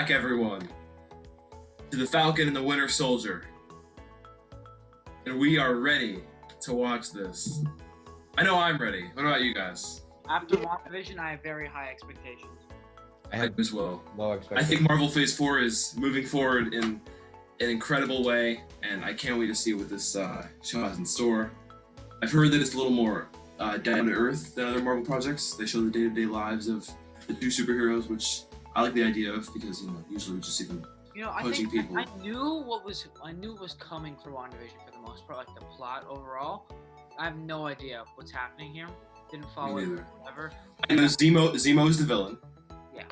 back, everyone, to the Falcon and the Winter Soldier. And we are ready to watch this. I know I'm ready. What about you guys? After WandaVision, I have very high expectations. I had as well. Low I expectations. think Marvel Phase 4 is moving forward in an incredible way, and I can't wait to see what this show has in store. I've heard that it's a little more down to earth than other Marvel projects. They show the day-to-day lives of the two superheroes, which I like the idea of because usually we just see them punching people. I knew what was coming for WandaVision for the most part, like the plot overall. I have no idea what's happening here. Didn't follow it whatever. I know Zemo's the villain. Yeah.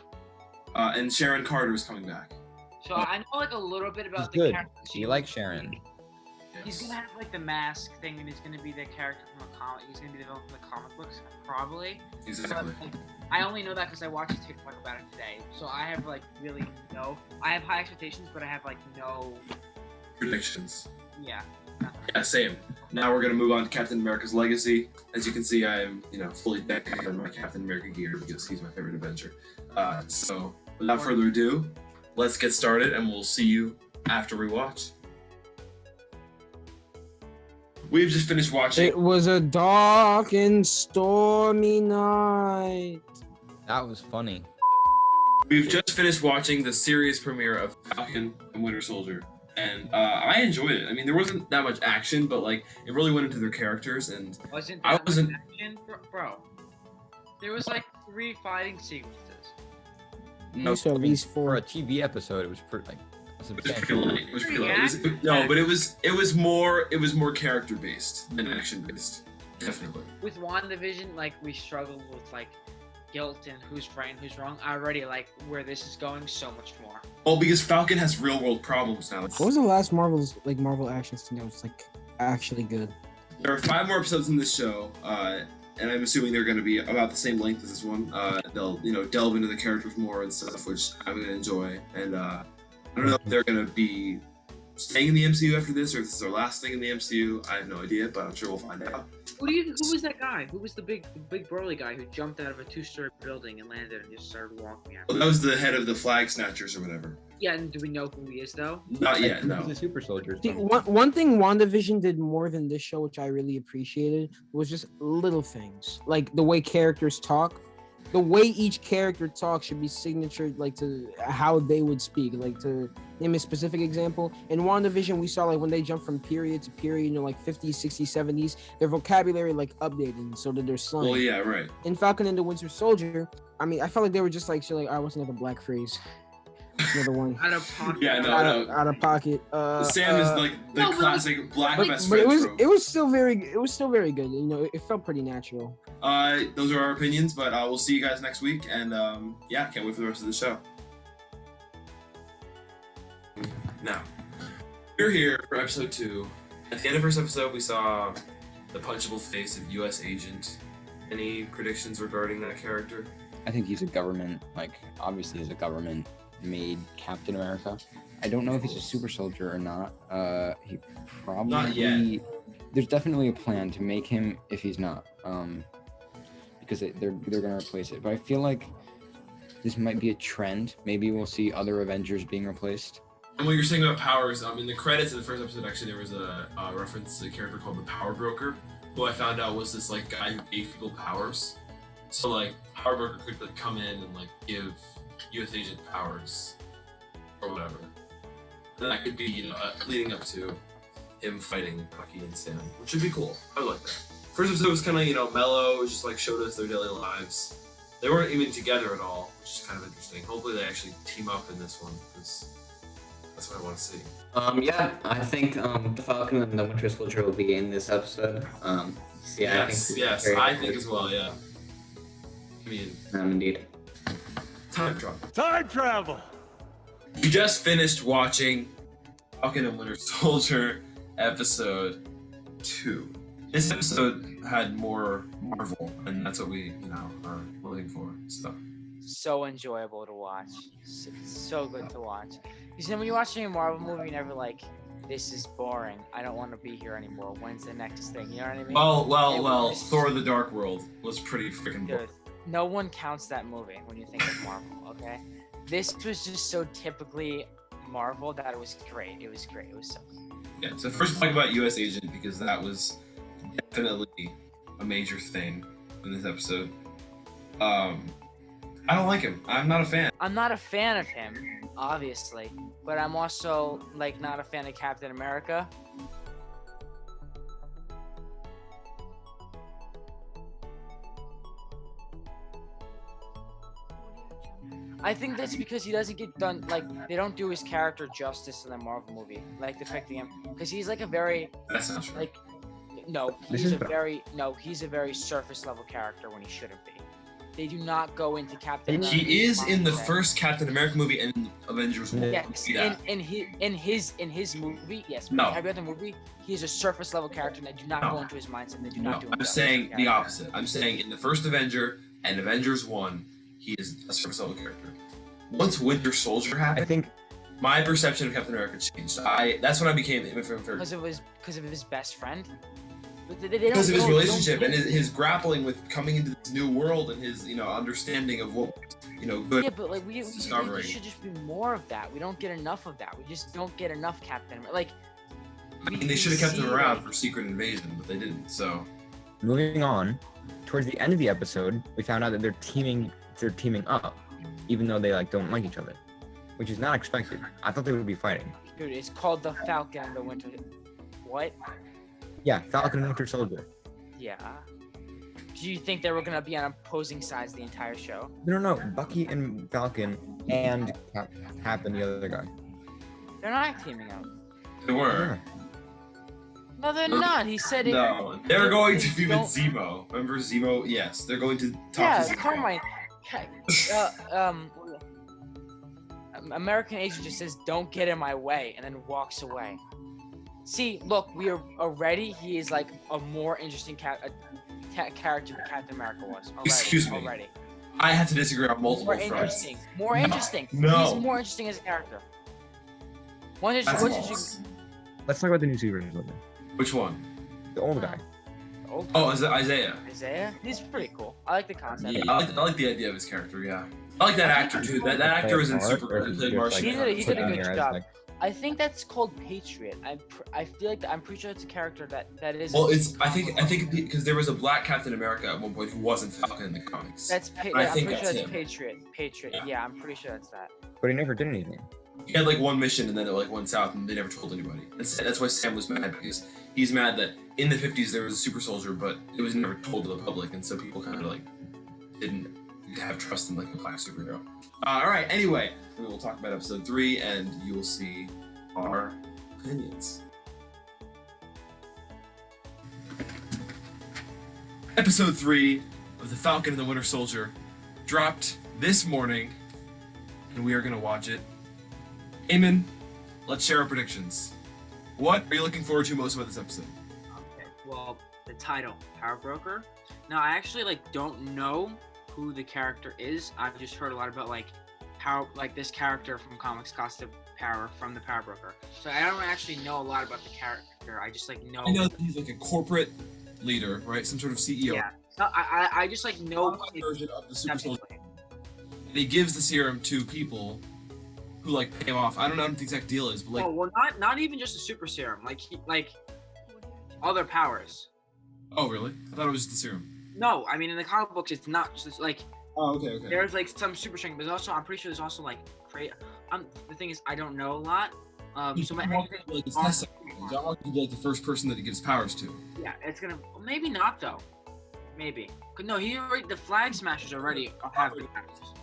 And Sharon Carter is coming back. So I know like a little bit about He's the good. character. You like Sharon. He's gonna have like the mask thing, and he's gonna be the character from a comic. He's gonna be the villain from the comic books, probably. Exactly. But, like, I only know that because I watched a TikTok about it today. So I have like really I have high expectations, but I have like no Predictions. Yeah. Yeah, same. Now we're gonna move on to Captain America's Legacy. As you can see, I am fully decked out in my Captain America gear because he's my favorite Avenger. So without further ado, let's get started, and we'll see you after we watch. We've just finished watching. It was a dark and stormy night. That was funny. We've just finished watching the series premiere of Falcon and Winter Soldier, and I enjoyed it. I mean, there wasn't that much action, but like it really went into their characters, and I wasn't. Bro. There was like 3 fighting sequences. No, So at least for 4. a TV episode, it was pretty like It was pretty light. It was pretty light. No, but it was more character based than action based. Definitely. With WandaVision, like we struggled with like guilt and who's right and who's wrong. I already like where this is going so much more. Well, because Falcon has real world problems now. What was the last Marvel action scene that was like actually good? There are 5 more episodes in this show, and I'm assuming they're going to be about the same length as this one. They'll delve into the characters more and stuff, which I'm going to enjoy. And I don't know if they're going to be staying in the MCU after this, or if this is their last thing in the MCU. I have no idea, but I'm sure we'll find out. Who was that guy? Who was the big burly guy who jumped out of a 2-story building and landed and just started walking out? Well, that was the head of the Flag Snatchers or whatever. Yeah, and do we know who he is though? Not yet, no. He's a super soldier. See, one thing WandaVision did more than this show, which I really appreciated, was just little things. Like the way characters talk. The way each character talks should be signatured like to how they would speak. Like to name a specific example. In WandaVision, we saw like when they jump from period to period, like 50s, 60s, 70s, their vocabulary like updated so that their slang. Well, yeah, right. In Falcon and the Winter Soldier, I mean, I felt like they were just like shit, like I wasn't like a black phrase. Another one. Out of pocket. Yeah, no. Out of pocket. Sam is like the classic black best but friend trope. it was still very good. It felt pretty natural. Those are our opinions, but we'll see you guys next week, and yeah, can't wait for the rest of the show. Now, we're here for episode 2. At the end of first episode, we saw the punchable face of U.S. agent. Any predictions regarding that character? I think he's a government, obviously he's a government-made Captain America. I don't know if he's a super soldier or not. He probably... Not yet. There's definitely a plan to make him if he's not. Because they're going to replace it. But I feel like this might be a trend. Maybe we'll see other Avengers being replaced. And what you're saying about powers, in the credits of the first episode, actually, there was a reference to a character called the Power Broker, who I found out was this guy who gave people powers. So Power Broker could come in and give U.S. agent powers or whatever. And that could be leading up to him fighting Bucky and Sam, which would be cool. I would like that. First episode was kind of mellow. It just showed us their daily lives. They weren't even together at all, which is kind of interesting. Hopefully they actually team up in this one because that's what I want to see. Yeah, I think the Falcon and the Winter Soldier will be in this episode. Yes, I think as well, yeah. I mean, indeed. Time travel. Time travel! We just finished watching Falcon and Winter Soldier episode 2. This episode had more Marvel, and that's what we, are looking for. So enjoyable to watch. So good to watch. Because when you're watching a Marvel movie, you're never like, this is boring. I don't want to be here anymore. When's the next thing? You know what I mean? Well, Thor: The Dark World was pretty freaking good. No one counts that movie when you think of Marvel, okay? this was just so typically Marvel that it was great. It was great. It was so Yeah, so first talk about U.S. Agent, because that was definitely a major thing in this episode. I don't like him. I'm not a fan. I'm not a fan of him, obviously, but I'm also like not a fan of Captain America. I think that's because he doesn't get done, like, they don't do his character justice in the Marvel movie, like, depicting him, because he's, like, a very, That's not true. like, no, This he's is a very, no, he's a very surface-level character when he shouldn't be. They do not go into Captain America. He is in the mindset. first Captain America movie and in Avengers 1. Yes, Yeah. in his movie, yes. No. Have you read the movie? He's a surface level character, and they do not No. go into his mindset. They do No, not do. I'm saying the opposite. I'm saying in the first Avenger and Avengers 1, he is a surface level character. Once Winter Soldier I happened, think my perception of Captain America changed. That's when I became a fan. Because of his best friend. But Because of his they don't relationship and get- his grappling with coming into this new world and his understanding of what good. Yeah, but like we discovering. should just be more of that. We don't get enough of that. We just don't get enough Captain America. Like, I mean, they should have kept him around for Secret Invasion, but they didn't. So moving on, towards the end of the episode, we found out that they're teaming up, even though they don't like each other, which is not expected. I thought they would be fighting. Dude, it's called the Falcon and the Winter. What? Yeah, Falcon and Winter Soldier. Yeah. Do you think they were gonna be on opposing sides the entire show? No, Bucky and Falcon and Cap and the other guy. They're not teaming up. they were. No, they're not. He said it. No, they're going to be with Don't- Zemo. Remember Zemo? Yes, they're going to talk Yeah, to Zemo. Carmine. American agent just says, "Don't get in my way," and then walks away. See, look, we are already. He is like a more interesting character than Captain America was. Already, Excuse me. Already. I have to disagree on multiple More fronts. interesting. More No. interesting. No. He's more interesting as a character. Once That's you, false. Let's talk about the new Super Soldier. Which one? The old guy. Oh, is it Isaiah? Isaiah, he's pretty cool. I like the concept. Yeah, I like the idea of his character. Yeah, I like that actor too. That actor is in Super. He played Martian. He did a good job. Like, I think that's called Patriot. I feel like I'm pretty sure it's a character that is. Well, I think because there was a black Captain America at one point who wasn't Falcon in the comics. That's I I'm think pretty that's sure that's him. Patriot. Patriot. Yeah. Yeah, I'm pretty sure that's that. but he never did anything. He had like one mission and then it went south and they never told anybody. That's why Sam was mad, because he's mad that in the 50s there was a super soldier, but it was never told to the public, and so people kind of didn't have trust in a black superhero. All right. Anyway, we will talk about episode 3, and you will see our opinions. Episode 3 of The Falcon and the Winter Soldier dropped this morning, and we are going to watch it. Eamon, let's share our predictions. What are you looking forward to most about this episode? Okay, well, the title, Power Broker. Now, I actually don't know who the character is. I've just heard a lot about this character from comics cost of power from the Power Broker. So I don't actually know a lot about the character. I just know. I know that he's a corporate leader, right? Some sort of CEO. Yeah. So I just know Version of the super soldier. definitely. And he gives the serum to people who pay him off. I don't know what the exact deal is, but Oh, well, not even just a super serum. Other powers. Oh really? I thought it was just the serum. No, I mean in the comic books it's not just Oh, okay. there's some super strength, but there's also I'm pretty sure there's also the thing is I don't know a lot. So my It's necessary. John Walker could be the first person that he gives powers to. yeah, it's gonna maybe not though. Maybe. No, the Flag Smashers already have the powers.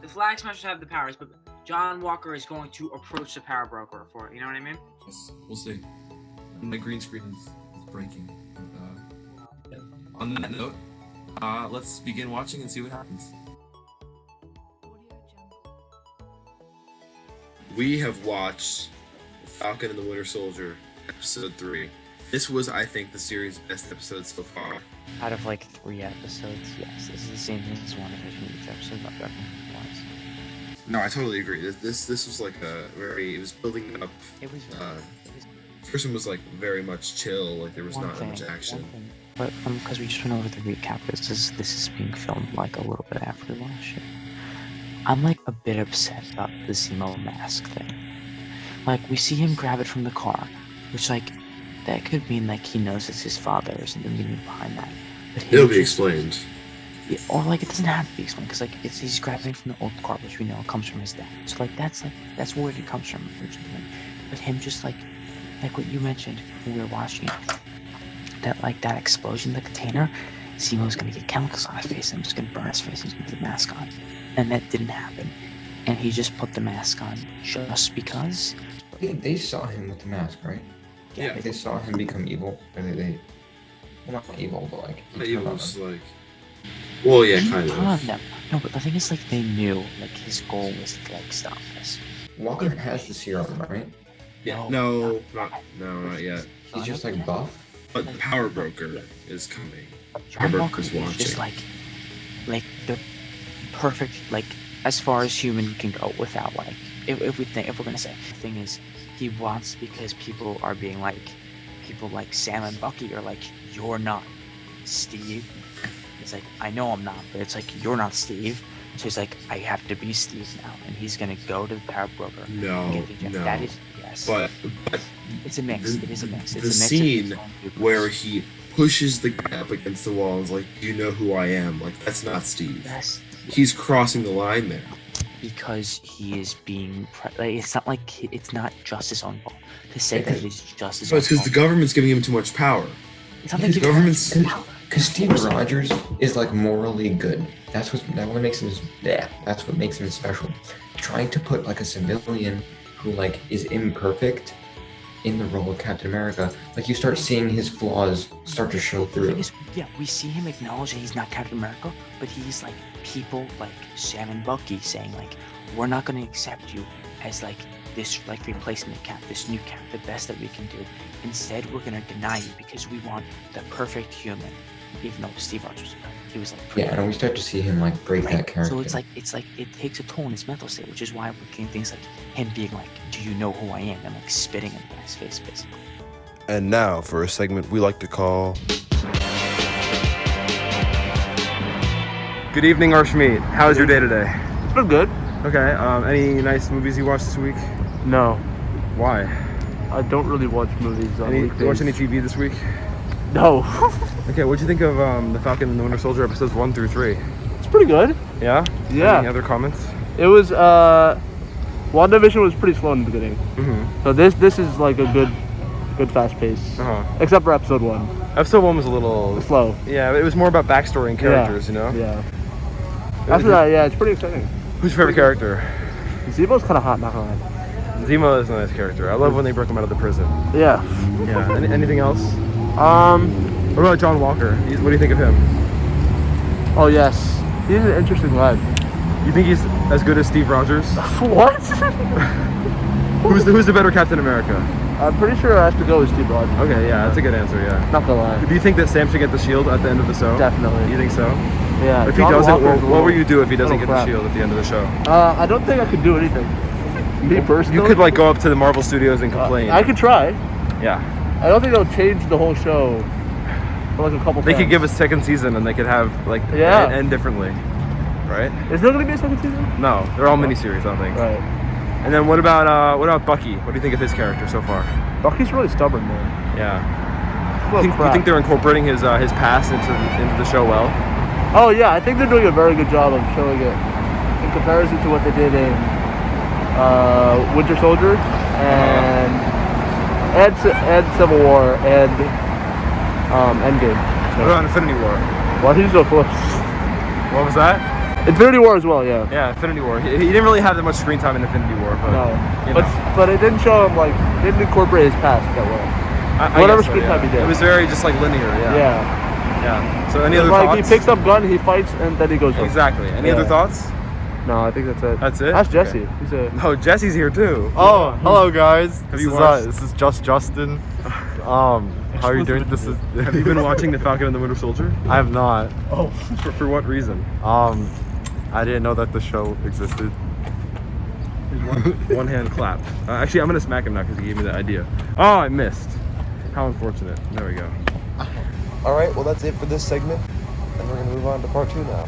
The Flag Smashers have the powers, but John Walker is going to approach the Power Broker for it. You know what I mean? Yes, we'll see. My green screen is breaking. Yeah. On that note, let's begin watching and see what happens. We have watched Falcon and the Winter Soldier, episode 3. This was, I think, the series' best episode so far. Out of 3 episodes, yes, this is the same thing as WandaVision. Each episode not better than once. No, I totally agree. This was it was building up. It was. First one was very much chill, there was not much action. But because we just went over the recap, this is being filmed a little bit after we watched it. I'm like a bit upset about the Zemo mask thing. Like we see him grab it from the car, which like that could mean like he knows it's his father or something meaning behind that. But him It'll be just- explained. Yeah, or like it doesn't have to be explained because like he's grabbing it from the old car, which we know comes from his dad. So like that's where it comes from originally. But him just like what you mentioned when we were watching it, that explosion in the container, Zemo's gonna get chemicals on his face and just gonna burn his face. He's gonna put the mask on, and that didn't happen. And he just put the mask on just because. They saw him with the mask, right? Yeah. They saw him become evil. Or they well, not evil, but like But he it turned on was them. like, well, yeah, He kind turned on of. them. No, but the thing is, like, they knew, like, his goal was to like stop this. Walker has the serum, right? Yeah. No, No, not yet. He's just like buff. But the power broker is coming. John Robert Walker was is just watching. like the perfect, like, as far as human can go without like, if we're gonna say, the thing is, he wants because people are being like, people like Sam and Bucky are like, you're not Steve. It's like, I know I'm not, but it's like, you're not Steve. So he's like, I have to be Steve now, and he's gonna go to the power broker. and No, get the gem. no. That is yes. But It's a mix. It is a mix. It's the a mix of scene his own people. where he pushes the guy up against the wall and is like, "Do you know who I am?" Like, that's not Steve. Yes, He's crossing the line there. because he is being. Like, it's not like it's not just his own fault to say that it is just his No, own it's because the fault. government's giving him too much power. It's not like the the government's- Because Steve Rogers is like morally good. That's what makes him. That's what makes him special. Trying to put like a civilian who like is imperfect in the role of Captain America, like you start seeing his flaws start to show The through. thing is, yeah, we see him acknowledge that he's not Captain America, but he's like people like Sam and Bucky saying like, we're not going to accept you as like this like replacement cap, this new cap, the best that we can do. Instead, we're going to deny you because we want the perfect human. Even though Steve Rogers, he was like, Yeah, and we start to see him like break that character. So it's like it takes a toll on his mental state, which is why we're getting things like him being like, "Do you know who I am?" and like spitting in his face, basically. And now for a segment we like to call. Good evening, Arshmeet. How was your day today? It's been good. Okay. Any nice movies you watched this week? No, Why? I don't really watch movies on Did you weekdays. watch any TV this week? No. Okay. What'd you think of the Falcon and the Winter Soldier episodes 1 through 3? It's pretty good. Yeah. Yeah. Any other comments? It was WandaVision was pretty slow in the beginning. Mm-hmm. So this is like a good fast pace. Uh-huh. Except for episode 1. Episode 1 was a little Slow. Yeah, it was more about backstory and characters, you know. Yeah. After that, yeah, it's pretty exciting. Who's your favorite character? Zebo's kind of hot, not gonna lie. Zemo is a nice character. I love when they broke him out of the prison. Yeah. Yeah. Anything else? What about John Walker? What do you think of him? Oh yes, he's an interesting lad. You think he's as good as Steve Rogers? What? Who's the better Captain America? I'm pretty sure I have to go with Steve Rogers. Okay, yeah, that's a good answer. Yeah. Not gonna lie. Do you think that Sam should get the shield at the end of the show? Definitely. You think so? Yeah. If he John doesn't, Walker's a what will little- you do if he doesn't get little the crap. shield at the end of the show? I don't think I could do anything. Me personally. You could like go up to the Marvel Studios and complain. I could try. Yeah. I don't think they'll change the whole show for like a couple. They could give a second season and they could have like Yeah. end differently, right? Is there gonna be a second season? No, they're all miniseries, I think. Right. And then what about Bucky? What do you think of his character so far? Bucky's really stubborn, man. Yeah. Well, You think they're incorporating his past into the show well? Oh yeah, I think they're doing a very good job of showing it in comparison to what they did in Winter Soldier and Civil War and Endgame. What about Infinity War? Well, he's so close. What was that? Infinity War as well, yeah. Yeah, Infinity War. He didn't really have that much screen time in Infinity War, but No, you but know. but it didn't show him like didn't incorporate his past that well. I whatever guess so, screen yeah. time he did. It was very just like linear. Yeah. Yeah. So any It's other like thoughts? he picks up gun, he fights, and then he goes. home. Exactly. Any Yeah. other thoughts? No, I think that's it. That's it. That's Okay. Jesse. He's a. Oh, Jesse's here too. Oh, hello guys. Have you watched? This is just Justin. How are you doing? This is. Have you been watching The Falcon and the Winter Soldier? I have not. Oh, for what reason? I didn't know that the show existed. One hand clap. Actually, I'm gonna smack him now because he gave me the idea. Oh, I missed. How unfortunate. There we go. All right, well that's it for this segment, and we're gonna move on to part 2 now.